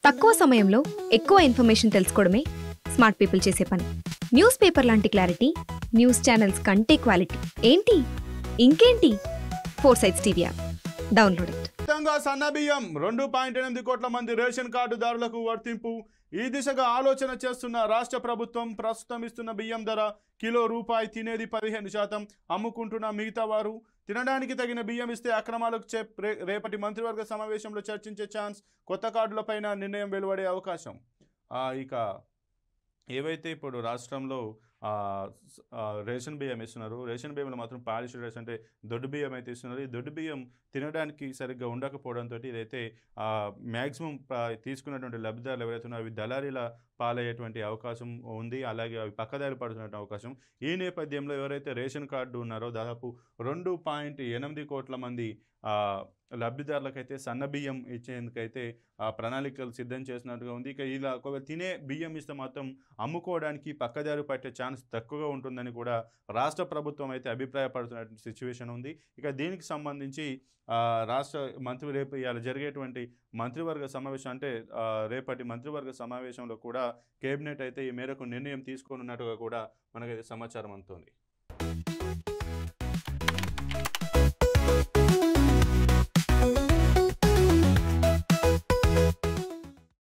తక్కువ సమయంలో ఎక్కువ ఇన్ఫర్మేషన్ తెలుసుకోవడమే స్మార్ట్ పీపుల్ చేసే పని. న్యూస్ పేపర్ లాంటి క్లారిటీ, న్యూస్ ఛానల్స్ కంటే క్వాలిటీ. ఏంటి ఇంకేంటి? 4 Sides TV app download it. సన్నబియ్యం 2.8 కోట్ల మంది రేషన్ కార్డుదారులకు వర్తింపు. ఈ దిశగా ఆలోచన చేస్తున్న రాష్ట్ర ప్రభుత్వం ప్రస్తుతం ఇస్తున్న బియ్యం ధర కిలో రూపాయి, తినేది 15%, అమ్ముకుంటున్న మిగతా వారు తినడానికి తగిన బియ్యం ఇస్తే అక్రమాలకు రేపటి మంత్రివర్గ సమావేశంలో చర్చించే ఛాన్స్. కొత్త కార్డులపైన నిర్ణయం వెలువడే అవకాశం. ఇక ఏవైతే ఇప్పుడు రాష్ట్రంలో రేషన్ బియ్యం ఇస్తున్నారు, రేషన్ బియ్యంలో మాత్రం పాలిష్డ్ రైస్ అంటే దొడ్డు బియ్యం అయితే ఇస్తున్నారు. ఈ దొడ్డు బియ్యం తినడానికి సరిగ్గా ఉండకపోవడంతో ఇదైతే మ్యాక్సిమం తీసుకున్నటువంటి లబ్ధిదారులు ఎవరైతే ఉన్నారో అవి దళారీల పాలయ్యేటువంటి అవకాశం ఉంది. అలాగే అవి పక్కదారి పడుతున్నటువంటి అవకాశం. ఈ నేపథ్యంలో ఎవరైతే రేషన్ కార్డు ఉన్నారో దాదాపు 2.8 కోట్ల మంది లబ్ధిదారులకైతే సన్నబియ్యం ఇచ్చేందుకైతే ప్రణాళికలు సిద్ధం చేసినట్టుగా ఉంది. ఇక ఇలా తినే బియ్యం ఇస్తే మాత్రం అమ్ముకోవడానికి పక్కదారి పట్టే ఛాన్స్ తక్కువగా ఉంటుందని కూడా రాష్ట్ర ప్రభుత్వం అయితే అభిప్రాయపడుతున్నటువంటి సిచ్యువేషన్ ఉంది. ఇక దీనికి సంబంధించి రేపు ఇవాళ జరిగేటువంటి మంత్రివర్గ సమావేశం అంటే రేపటి మంత్రివర్గ సమావేశంలో కూడా కేబినెట్ అయితే ఈ మేరకు నిర్ణయం తీసుకోనున్నట్టుగా కూడా మనకైతే సమాచారం అందుతోంది.